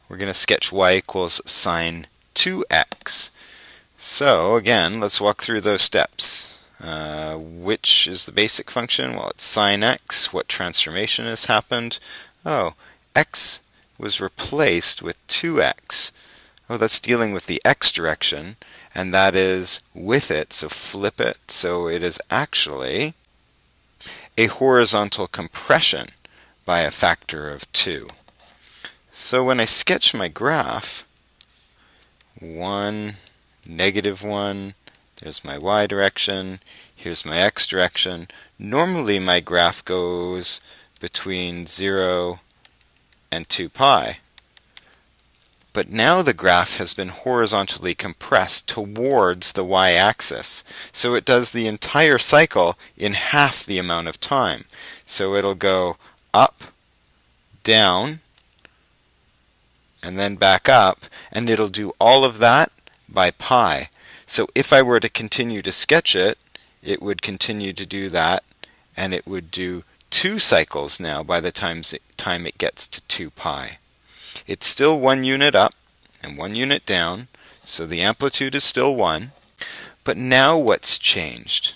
we're going to sketch y equals sine 2x. So again, let's walk through those steps. Which is the basic function? Well, it's sine x. What transformation has happened? Oh, x was replaced with 2x. Oh, that's dealing with the x direction, and that is with it, so flip it. So it is actually a horizontal compression by a factor of 2. So when I sketch my graph, 1, -1, there's my y direction, here's my x direction. Normally my graph goes between 0 and 2 pi. But now the graph has been horizontally compressed towards the y-axis. So it does the entire cycle in half the amount of time. So it'll go up, down, and then back up, and it'll do all of that by pi. So if I were to continue to sketch it, it would continue to do that, and it would do 2 cycles now by the time it gets to 2 pi. It's still 1 unit up and 1 unit down, so the amplitude is still 1. But now what's changed?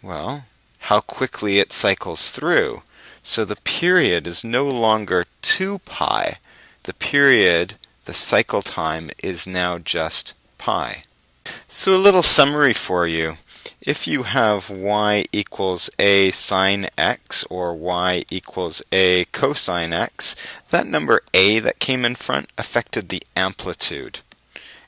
Well, how quickly it cycles through. So the period is no longer 2 pi. The period, the cycle time, is now just pi. So a little summary for you. If you have y equals a sine x or y equals a cosine x, that number a that came in front affected the amplitude.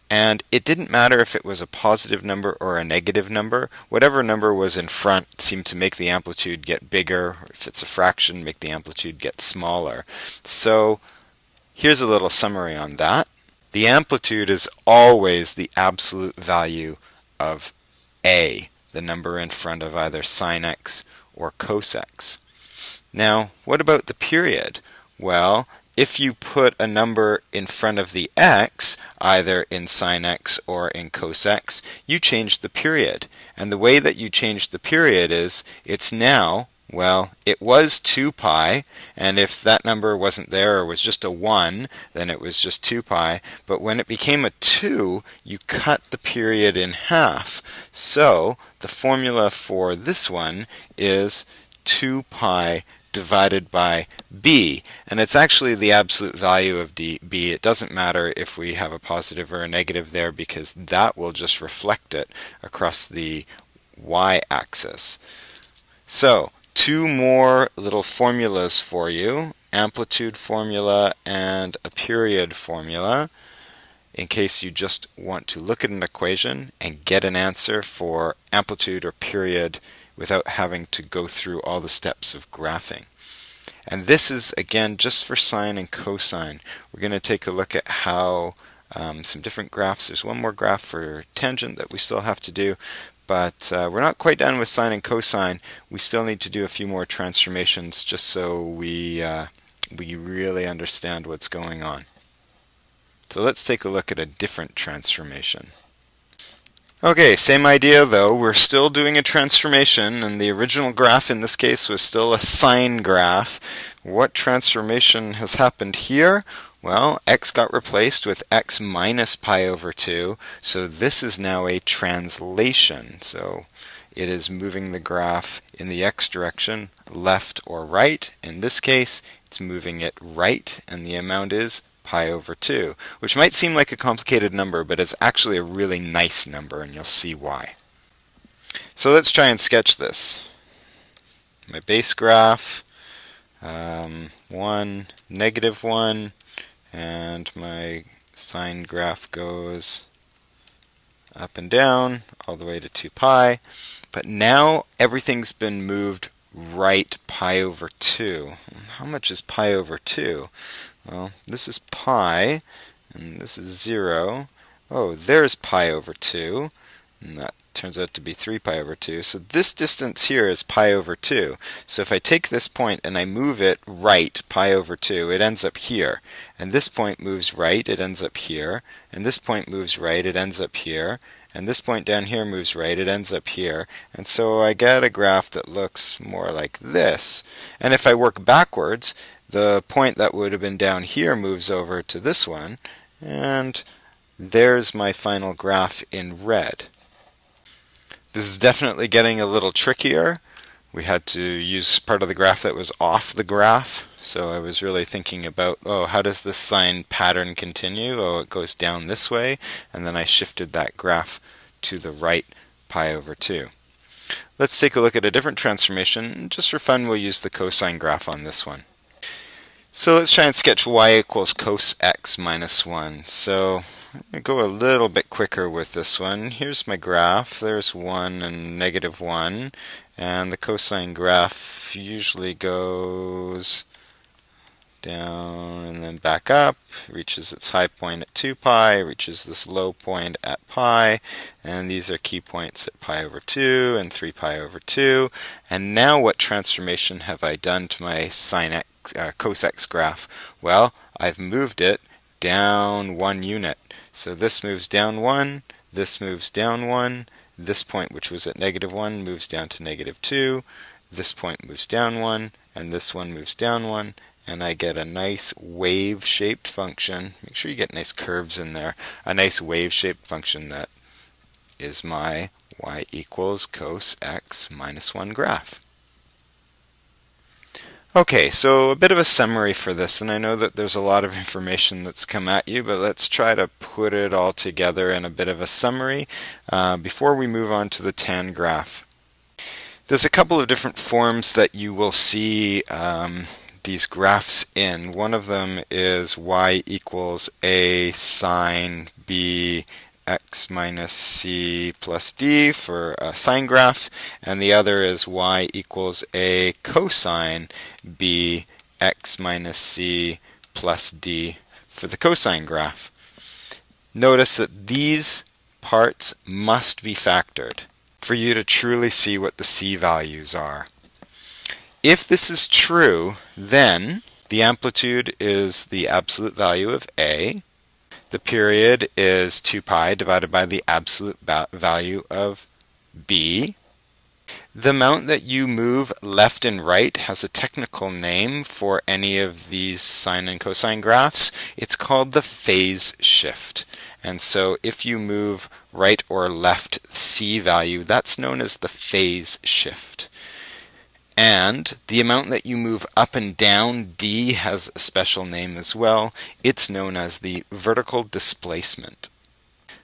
And it didn't matter if it was a positive number or a negative number. Whatever number was in front seemed to make the amplitude get bigger. If it's a fraction, make the amplitude get smaller. So here's a little summary on that. The amplitude is always the absolute value of a, the number in front of either sine x or cos x. Now, what about the period? Well, if you put a number in front of the x, either in sine x or in cos x, you change the period. And the way that you change the period is, it's now, well, it was 2 pi, and if that number wasn't there or was just a 1, then it was just 2 pi. But when it became a 2, you cut the period in half. So the formula for this one is 2 pi divided by b, and it's actually the absolute value of b. It doesn't matter if we have a positive or a negative there, because that will just reflect it across the y-axis. So 2 more little formulas for you, amplitude formula and a period formula, in case you just want to look at an equation and get an answer for amplitude or period without having to go through all the steps of graphing. And this is, again, just for sine and cosine. We're going to take a look at how some different graphs. There's one more graph for tangent that we still have to do. But we're not quite done with sine and cosine. We still need to do a few more transformations just so we really understand what's going on. So let's take a look at a different transformation. Okay, same idea though. We're still doing a transformation, and the original graph in this case was still a sine graph. What transformation has happened here? Well, x got replaced with x minus pi over 2, so this is now a translation. So it is moving the graph in the x direction, left or right. In this case, it's moving it right, and the amount is pi over 2, which might seem like a complicated number, but it's actually a really nice number, and you'll see why. So let's try and sketch this. My base graph, 1, -1, and my sine graph goes up and down all the way to 2 pi. But now everything's been moved right pi over 2. How much is pi over 2? Well, this is pi, and this is 0. Oh, there's pi over 2, and that turns out to be 3 pi over 2. So this distance here is pi over 2. So if I take this point and I move it right pi over 2, it ends up here. And this point moves right, it ends up here. And this point moves right, it ends up here. And this point down here moves right, it ends up here. And so I get a graph that looks more like this. And if I work backwards, the point that would have been down here moves over to this one, and there's my final graph in red. This is definitely getting a little trickier. We had to use part of the graph that was off the graph, so I was really thinking about, oh, how does this sine pattern continue? Oh, it goes down this way, and then I shifted that graph to the right pi over 2. Let's take a look at a different transformation. Just for fun, we'll use the cosine graph on this one. So let's try and sketch y equals cos x minus 1. So I'm going to go a little bit quicker with this one. Here's my graph. There's 1 and negative 1. And the cosine graph usually goes down and then back up, reaches its high point at 2 pi, reaches this low point at pi, and these are key points at pi over 2 and 3 pi over 2. And now what transformation have I done to my sine x, cos x graph? Well, I've moved it down 1 unit. So this moves down 1, this moves down 1, this point, which was at negative 1, moves down to negative 2, this point moves down 1, and this one moves down 1, and I get a nice wave-shaped function. Make sure you get nice curves in there. A nice wave-shaped function that is my y equals cos x minus 1 graph. Okay, so a bit of a summary for this, and I know that there's a lot of information that's come at you, but let's try to put it all together in a bit of a summary before we move on to the tan graph. There's a couple of different forms that you will see these graphs in. One of them is y equals a sine b x minus c plus d for a sine graph, and the other is y equals a cosine b x minus c plus d for the cosine graph. Notice that these parts must be factored for you to truly see what the c values are. If this is true, then the amplitude is the absolute value of a. The period is 2 pi divided by the absolute value of b. The amount that you move left and right has a technical name for any of these sine and cosine graphs. It's called the phase shift. And so if you move right or left c value, that's known as the phase shift. And the amount that you move up and down, d, has a special name as well. It's known as the vertical displacement.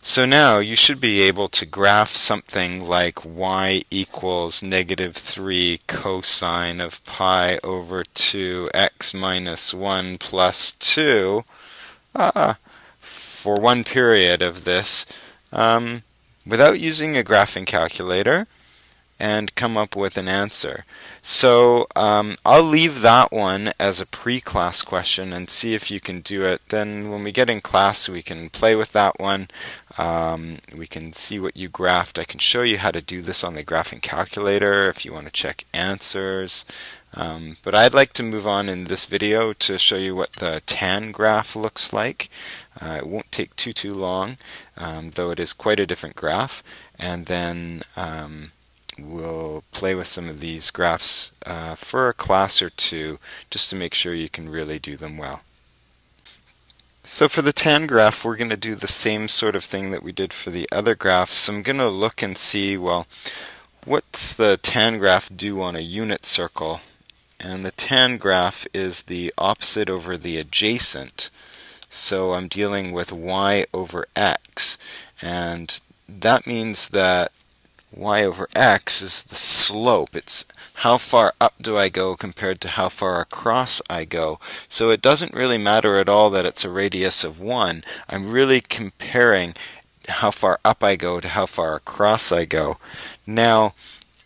So now you should be able to graph something like y equals negative 3 cosine of pi over 2 x minus 1 plus 2 for one period of this without using a graphing calculator, and come up with an answer. So I'll leave that one as a pre-class question and see if you can do it. Then when we get in class, we can play with that one. We can see what you graphed. I can show you how to do this on the graphing calculator if you want to check answers. But I'd like to move on in this video to show you what the tan graph looks like. It won't take too long, though it is quite a different graph. And then we'll play with some of these graphs for a class or two, just to make sure you can really do them well. So for the tan graph, we're going to do the same sort of thing that we did for the other graphs. I'm going to look and see, well, what's the tan graph do on a unit circle? And the tan graph is the opposite over the adjacent. So I'm dealing with y over x, and that means that y over x is the slope. It's how far up do I go compared to how far across I go. So it doesn't really matter at all that it's a radius of 1. I'm really comparing how far up I go to how far across I go. Now,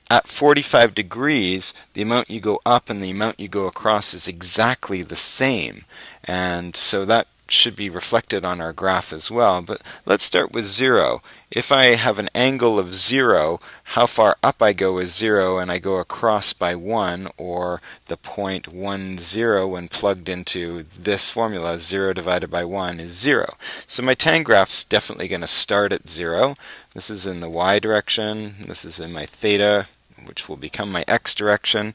at 45 degrees, the amount you go up and the amount you go across is exactly the same. And so that should be reflected on our graph as well. But let's start with 0. If I have an angle of 0, how far up I go is 0, and I go across by 1, or the point 1, 0 when plugged into this formula, 0 divided by 1 is 0. So my tan graph's definitely going to start at 0. This is in the y direction, this is in my theta which will become my x direction.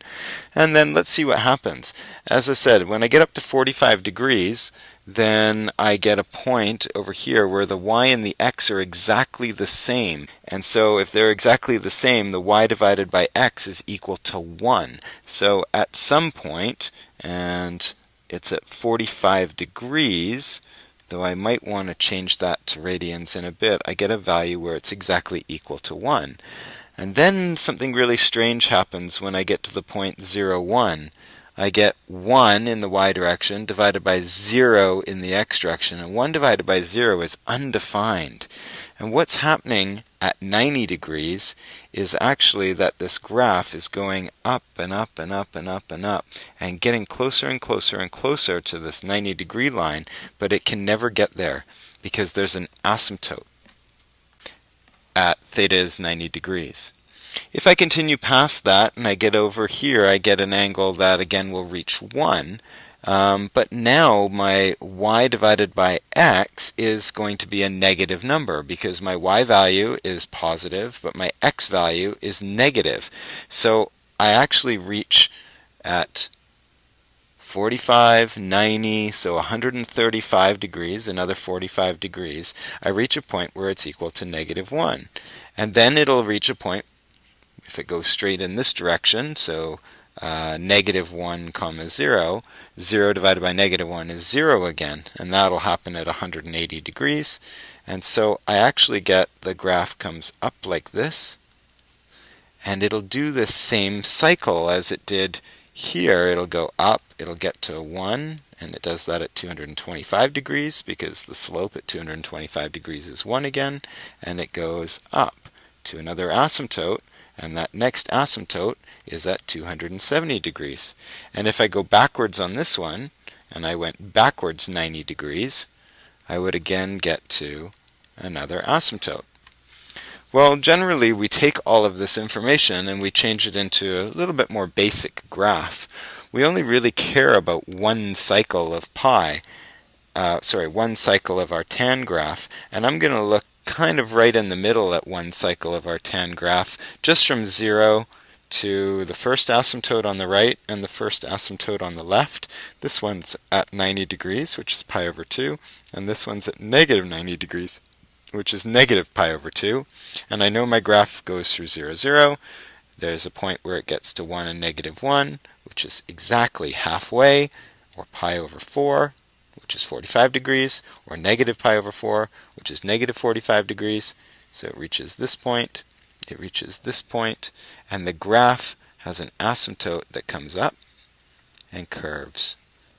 And then let's see what happens. As I said, when I get up to 45 degrees, then I get a point over here where the y and the x are exactly the same. And so if they're exactly the same, the y divided by x is equal to 1. So at some point, and it's at 45 degrees, though I might want to change that to radians in a bit, I get a value where it's exactly equal to 1. And then something really strange happens when I get to the point 0, 1. I get 1 in the y direction divided by 0 in the x direction, and 1 divided by 0 is undefined. And what's happening at 90 degrees is actually that this graph is going up and up and up and up and up and getting closer and closer and closer to this 90-degree line, but it can never get there because there's an asymptote at theta is 90 degrees. If I continue past that and I get over here, I get an angle that again will reach 1. But now my y divided by x is going to be a negative number because my y value is positive, but my x value is negative. So I actually reach at 45, 90, so 135 degrees, another 45 degrees. I reach a point where it's equal to negative 1. And then it'll reach a point, if it goes straight in this direction, so negative 1 comma 0, 0 divided by negative 1 is 0 again, and that'll happen at 180 degrees. And so I actually get the graph comes up like this, and it'll do the same cycle as it did here. It'll go up, it'll get to 1, and it does that at 225 degrees because the slope at 225 degrees is 1 again, and it goes up to another asymptote, and that next asymptote is at 270 degrees. And if I go backwards on this one, and I went backwards 90 degrees, I would again get to another asymptote. Well, generally we take all of this information and we change it into a little bit more basic graph. We only really care about one cycle of one cycle of our tan graph, and I'm going to look kind of right in the middle at one cycle of our tan graph, just from 0 to the first asymptote on the right and the first asymptote on the left. This one's at 90 degrees, which is pi over 2, and this one's at negative 90 degrees, which is negative pi over 2. And I know my graph goes through 0, 0. There's a point where it gets to 1 and negative 1, which is exactly halfway, or pi over 4, which is 45 degrees, or negative pi over 4, which is negative 45 degrees. So it reaches this point, it reaches this point, and the graph has an asymptote that comes up and curves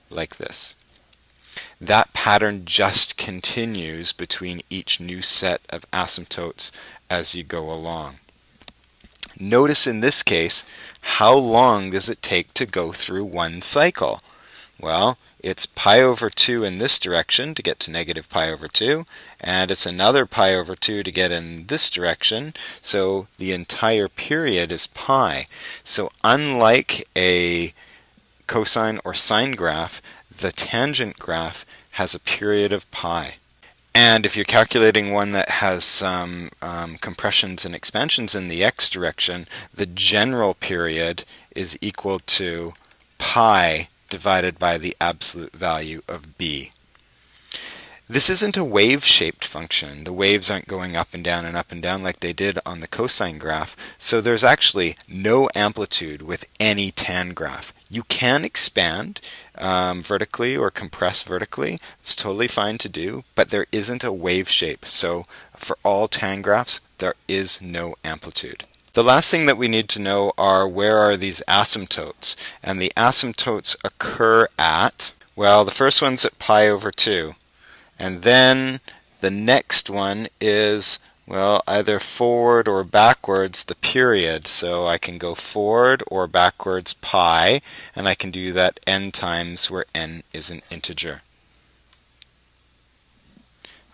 like this. That pattern just continues between each new set of asymptotes as you go along. Notice in this case, how long does it take to go through one cycle? Well, it's pi over 2 in this direction to get to negative pi over 2, and it's another pi over 2 to get in this direction, so the entire period is pi. So unlike a cosine or sine graph, the tangent graph has a period of pi. And if you're calculating one that has some compressions and expansions in the x direction, the general period is equal to pi divided by the absolute value of b. This isn't a wave-shaped function. The waves aren't going up and down like they did on the cosine graph, so there's actually no amplitude with any tan graph. You can expand vertically or compress vertically. It's totally fine to do, but there isn't a wave shape. So for all tan graphs, there is no amplitude. The last thing that we need to know are where are these asymptotes. And the asymptotes occur at, well, the first one's at pi over 2. And then the next one is, well, either forward or backwards the period. So I can go forward or backwards pi, and I can do that n times where n is an integer.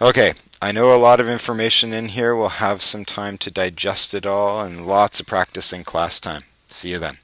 Okay, I know a lot of information in here. We'll have some time to digest it all and lots of practice in class time. See you then.